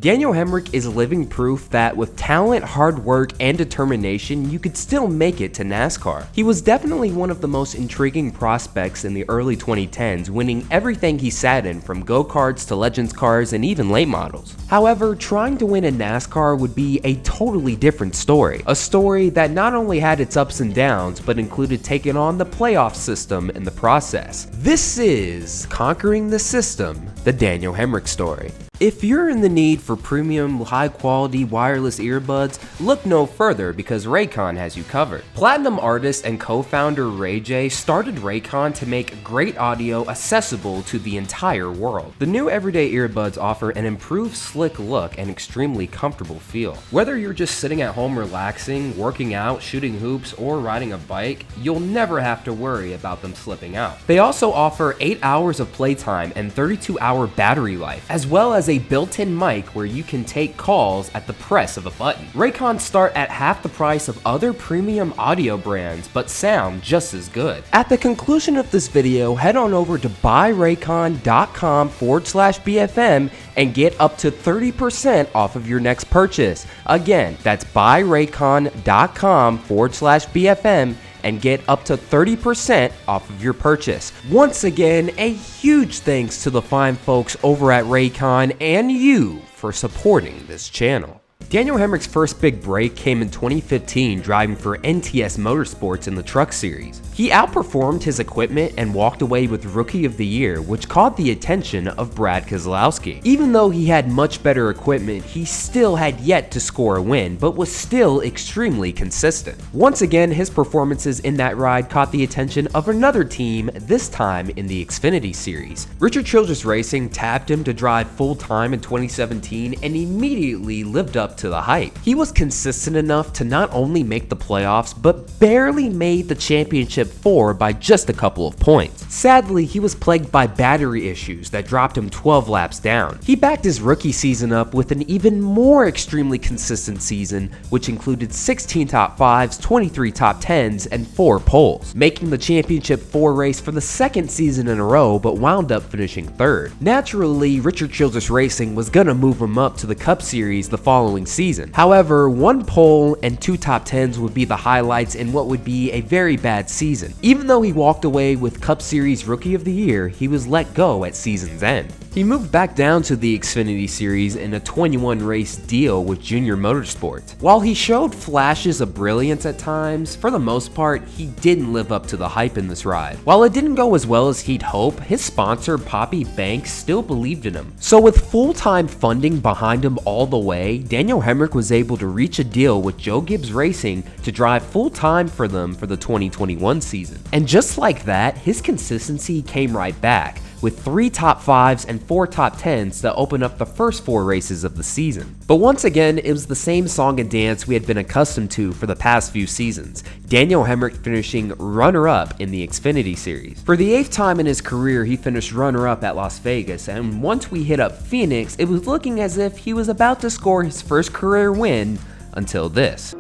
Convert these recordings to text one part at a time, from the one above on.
Daniel Hemric is living proof that with talent, hard work, and determination, you could still make it to NASCAR. He was definitely one of the most intriguing prospects in the early 2010s, winning everything he sat in, from go-karts to Legends cars and even late models. However, trying to win in NASCAR would be a totally different story. A story that not only had its ups and downs, but included taking on the playoff system in the process. This is Conquering the System, the Daniel Hemric story. If you're in the need for premium, high-quality wireless earbuds, look no further because Raycon has you covered. Platinum artist and co-founder Ray J started Raycon to make great audio accessible to the entire world. The new everyday earbuds offer an improved slick look and extremely comfortable feel. Whether you're just sitting at home relaxing, working out, shooting hoops, or riding a bike, you'll never have to worry about them slipping out. They also offer 8 hours of playtime and 32-hour battery life, as well as a built-in mic where you can take calls at the press of a button. Raycons start at half the price of other premium audio brands, but sound just as good. At the conclusion of this video, head on over to buyraycon.com/BFM and get up to 30% off of your next purchase. Again, that's buyraycon.com/BFM and get up to 30% off of your purchase. Once again, a huge thanks to the fine folks over at Raycon and you for supporting this channel. Daniel Hemric's first big break came in 2015 driving for NTS Motorsports in the Truck Series. He outperformed his equipment and walked away with Rookie of the Year, which caught the attention of Brad Keselowski. Even though he had much better equipment, he still had yet to score a win, but was still extremely consistent. Once again, his performances in that ride caught the attention of another team, this time in the Xfinity Series. Richard Childress Racing tapped him to drive full-time in 2017 and immediately lived up to the hype. He was consistent enough to not only make the playoffs, but barely made the championship 4 by just a couple of points. Sadly, he was plagued by battery issues that dropped him 12 laps down. He backed his rookie season up with an even more extremely consistent season, which included 16 top 5s, 23 top 10s, and 4 poles, making the championship 4 race for the second season in a row, but wound up finishing 3rd. Naturally, Richard Childress Racing was gonna move him up to the Cup Series the following season. However, 1 pole and 2 top 10s would be the highlights in what would be a very bad season. Even though he walked away with Cup Series Rookie of the Year, he was let go at season's end. He moved back down to the Xfinity Series in a 21 race deal with Junior Motorsports. While he showed flashes of brilliance at times, for the most part, he didn't live up to the hype in this ride. While it didn't go as well as he'd hope, his sponsor Poppy Banks still believed in him. So with full-time funding behind him all the way, Daniel Hemric was able to reach a deal with Joe Gibbs Racing to drive full-time for them for the 2021 season. And just like that, his consistency came right back, with 3 top 5s and 4 top 10s to open up the first 4 races of the season. But once again, it was the same song and dance we had been accustomed to for the past few seasons, Daniel Hemric finishing runner-up in the Xfinity Series. For the 8th time in his career, he finished runner-up at Las Vegas, and once we hit up Phoenix, it was looking as if he was about to score his first career win until this.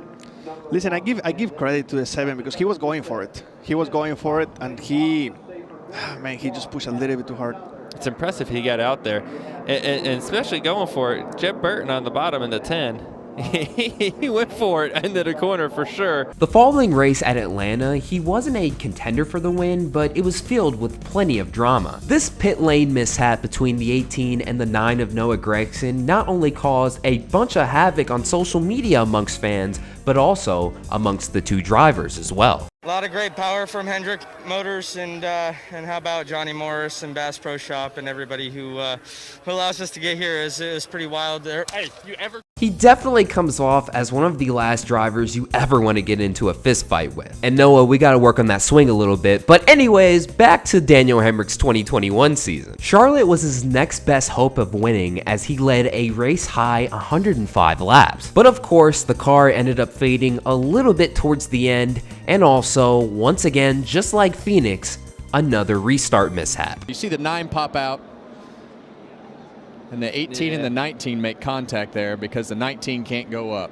Listen, I give credit to the 7 because he was going for it. He was going for it, and he just pushed a little bit too hard. It's impressive he got out there, and especially going for it. Jeb Burton on the bottom in the 10. He went for it into the corner for sure. The following race at Atlanta, he wasn't a contender for the win, but it was filled with plenty of drama. This pit lane mishap between the 18 and the 9 of Noah Gragson not only caused a bunch of havoc on social media amongst fans, but also amongst the 2 drivers as well. A lot of great power from Hendrick Motors, and how about Johnny Morris and Bass Pro Shop and everybody who allows us to get here. It was pretty wild there. Hey, He definitely comes off as one of the last drivers you ever want to get into a fist fight with. And Noah, we gotta work on that swing a little bit. But anyways, back to Daniel Hemric's 2021 season. Charlotte was his next best hope of winning as he led a race high 105 laps. But of course, the car ended up fading a little bit towards the end, and also, once again, just like Phoenix, another restart mishap. You see the 9 pop out, and the 18 and the 19 make contact there because the 19 can't go up.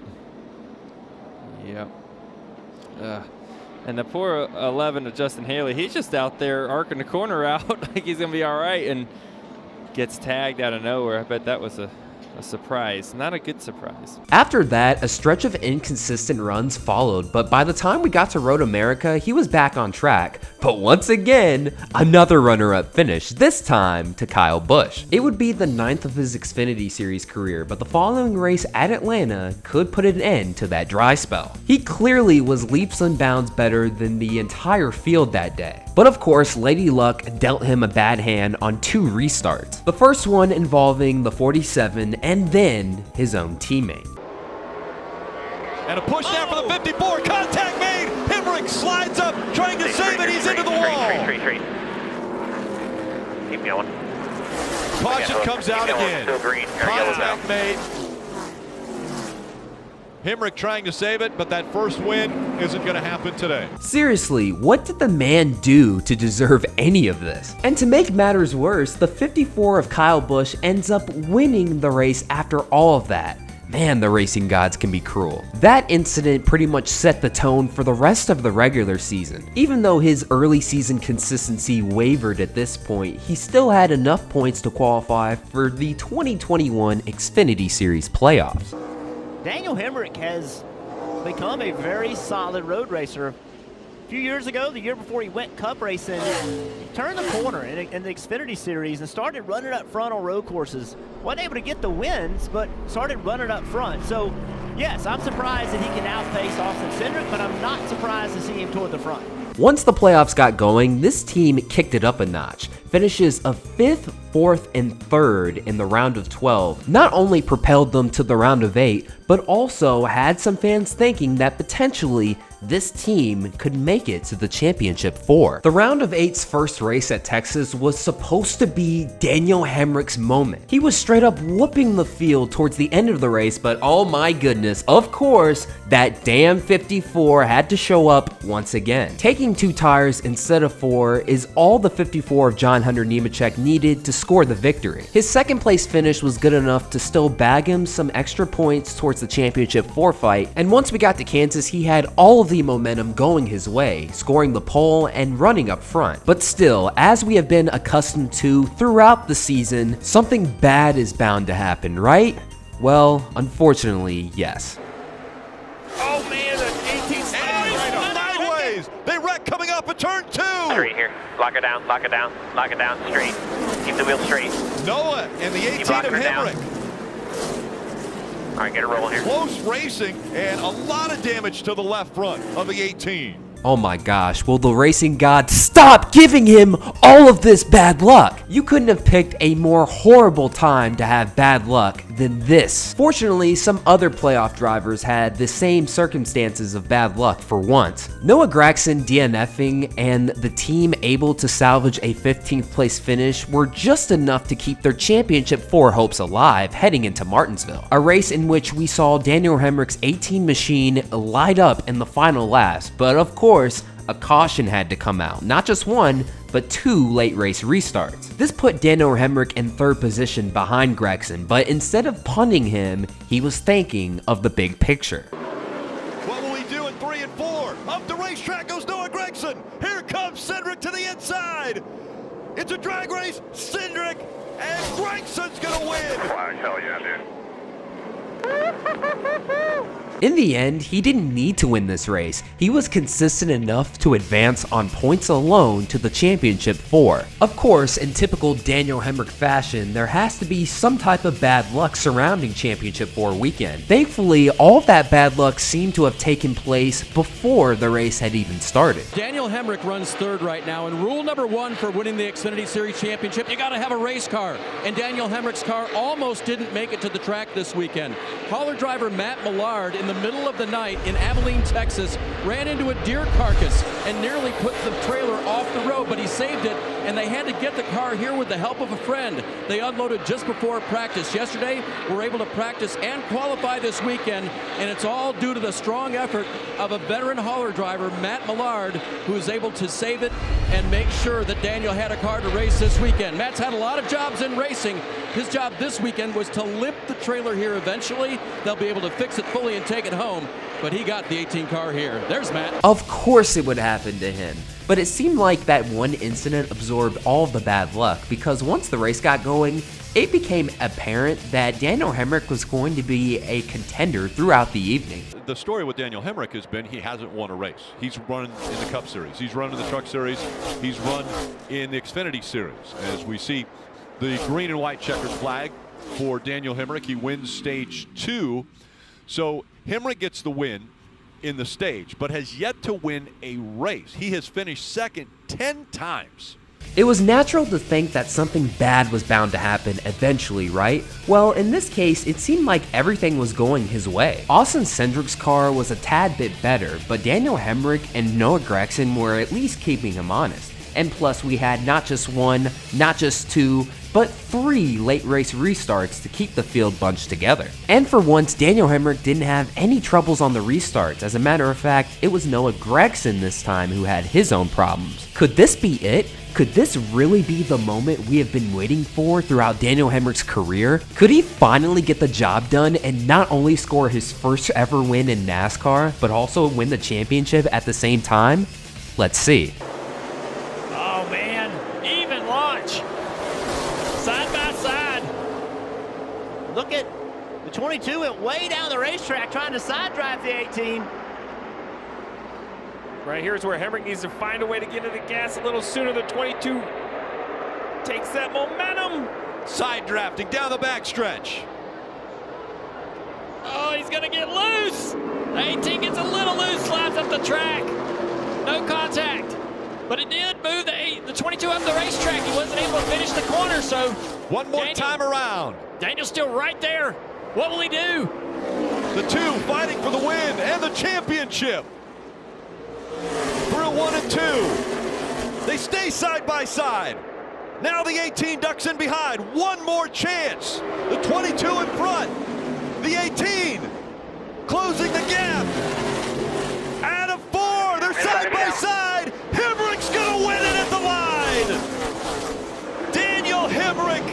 Yep. And the poor 11 of Justin Haley, he's just out there arcing the corner out like he's going to be all right, and gets tagged out of nowhere. I bet that was a a surprise, not a good surprise. After that, a stretch of inconsistent runs followed, but by the time we got to Road America, he was back on track. But once again, another runner-up finish, this time to Kyle Busch. It would be the 9th of his Xfinity Series career, but the following race at Atlanta could put an end to that dry spell. He clearly was leaps and bounds better than the entire field that day. But of course, Lady Luck dealt him a bad hand on 2 restarts. The first one involving the 47 and then his own teammate. And a push down for the 54. Contact made. Hemric slides up, trying to save it. He's into the wall. Keep going. Caution comes out again. Still green. Contact made. Hemric trying to save it, but that first win isn't going to happen today. Seriously, what did the man do to deserve any of this? And to make matters worse, the 54 of Kyle Busch ends up winning the race after all of that. Man, the racing gods can be cruel. That incident pretty much set the tone for the rest of the regular season. Even though his early season consistency wavered at this point, he still had enough points to qualify for the 2021 Xfinity Series playoffs. Daniel Hemric has become a very solid road racer. A few years ago, the year before he went cup racing, he turned the corner in the Xfinity Series and started running up front on road courses. Wasn't able to get the wins, but started running up front. So, yes, I'm surprised that he can outpace Austin Cindric, but I'm not surprised to see him toward the front. Once the playoffs got going, this team kicked it up a notch. Finishes of 5th, 4th, and 3rd in the round of 12 not only propelled them to the round of 8, but also had some fans thinking that potentially this team could make it to the championship 4. The round of 8's first race at Texas was supposed to be Daniel Hemric's moment. He was straight up whooping the field towards the end of the race, but oh my goodness, of course, that damn 54 had to show up once again. Taking 2 tires instead of 4 is all the 54 of John Hunter Nemechek needed to score the victory. His second place finish was good enough to still bag him some extra points towards the championship 4 fight, and once we got to Kansas, he had all of the momentum going his way, scoring the pole and running up front. But still, as we have been accustomed to throughout the season, something bad is bound to happen, right? Well, unfortunately, yes. Oh man, the 18 sideways. They wreck coming up at turn 2. Straight here. Lock it down, lock it down, lock it down, straight. Keep the wheel straight. Noah and the 18 of Hemric. All right, get it rolling here. Close racing and a lot of damage to the left front of the 18. Oh my gosh, will the racing god stop giving him all of this bad luck? You couldn't have picked a more horrible time to have bad luck than this. Fortunately, some other playoff drivers had the same circumstances of bad luck for once. Noah Gragson DNFing and the team able to salvage a 15th place finish were just enough to keep their championship 4 hopes alive heading into Martinsville. A race in which we saw Daniel Hemric's 18 machine light up in the final laps, but of course, a caution had to come out. Not just 1, but 2 late race restarts. This put Daniel Hemric in 3rd position behind Gragson, but instead of punting him, he was thinking of the big picture. What will we do in 3 and 4? Up the racetrack goes Noah Gragson. Here comes Cindric to the inside. It's a drag race. Cindric and Gragson's gonna win. Wow, hell yeah, dude. In the end, he didn't need to win this race. He was consistent enough to advance on points alone to the championship 4. Of course, in typical Daniel Hemric fashion, there has to be some type of bad luck surrounding championship 4 weekend. Thankfully, all of that bad luck seemed to have taken place before the race had even started. Daniel Hemric runs 3rd right now, and rule number 1 for winning the Xfinity Series championship, you gotta have a race car. And Daniel Hemric's car almost didn't make it to the track this weekend. Hauler driver Matt Millard in the middle of the night in Abilene, Texas, ran into a deer carcass and nearly put the trailer off the road, but he saved it, and they had to get the car here with the help of a friend. They unloaded just before practice yesterday. We're able to practice and qualify this weekend, and it's all due to the strong effort of a veteran hauler driver, Matt Millard, who was able to save it and make sure that Daniel had a car to race this weekend. Matt's had a lot of jobs in racing, His job this weekend was to limp the trailer here eventually. They'll be able to fix it fully and take it home, but he got the 18 car here. There's Matt. Of course it would happen to him, but it seemed like that one incident absorbed all of the bad luck, because once the race got going, it became apparent that Daniel Hemric was going to be a contender throughout the evening. The story with Daniel Hemric has been he hasn't won a race. He's run in the Cup Series. He's run in the Truck Series. He's run in the Xfinity Series. As we see the green and white checkered flag for Daniel Hemric, he wins stage 2. So Hemric gets the win in the stage, but has yet to win a race. He has finished second 10 times. It was natural to think that something bad was bound to happen eventually, right? Well, in this case, it seemed like everything was going his way. Austin Cindric's car was a tad bit better, but Daniel Hemric and Noah Gragson were at least keeping him honest. And plus, we had not just one, not just two, but 3 late race restarts to keep the field bunched together. And for once, Daniel Hemric didn't have any troubles on the restarts. As a matter of fact, it was Noah Gragson this time who had his own problems. Could this be it? Could this really be the moment we have been waiting for throughout Daniel Hemric's career? Could he finally get the job done and not only score his first ever win in NASCAR, but also win the championship at the same time? Let's see. Oh man, even launch. Side by side. Look at the 22 went way down the racetrack trying to side drive the 18. Right here's where Hemric needs to find a way to get into the gas a little sooner. The 22 takes that momentum. Side drafting down the backstretch. Oh, he's gonna get loose. The 18 gets a little loose, slides up the track. No contact. But it did move the 22 up the racetrack. He wasn't able to finish the corner, so one more time around. Daniel's still right there. What will he do? The 2 fighting for the win and the championship. Through 1 and 2. They stay side by side. Now the 18 ducks in behind. One more chance. The 22 in front. The 18 closing the gap. Out of 4. They're side by side. Hemric's gonna win it at the line. Daniel Hemric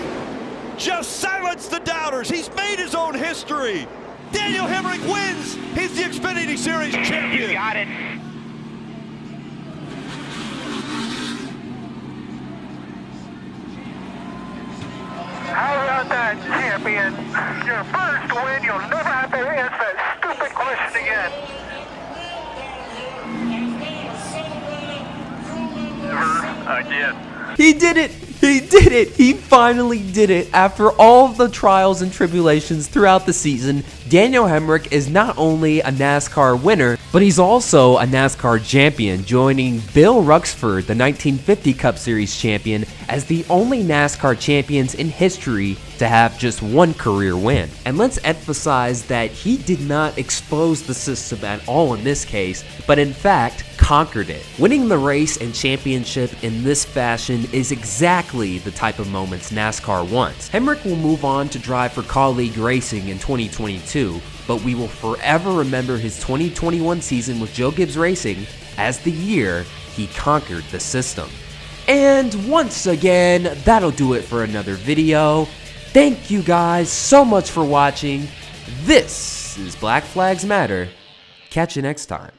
just silenced the doubters. He's made his own history. Daniel Hemric wins. He's the Xfinity Series champion. You got it. How about that, champion? Your first win. You'll never have to answer that stupid question again. Again. He did it! He did it! He finally did it! After all of the trials and tribulations throughout the season, Daniel Hemric is not only a NASCAR winner, but he's also a NASCAR champion, joining Bill Ruxford, the 1950 Cup Series champion, as the only NASCAR champions in history to have just one career win. And let's emphasize that he did not expose the system at all in this case, but in fact, conquered it. Winning the race and championship in this fashion is exactly the type of moments NASCAR wants. Hemric will move on to drive for Colleague Racing in 2022, but we will forever remember his 2021 season with Joe Gibbs Racing as the year he conquered the system. And once again, that'll do it for another video. Thank you guys so much for watching. This is Black Flags Matter. Catch you next time.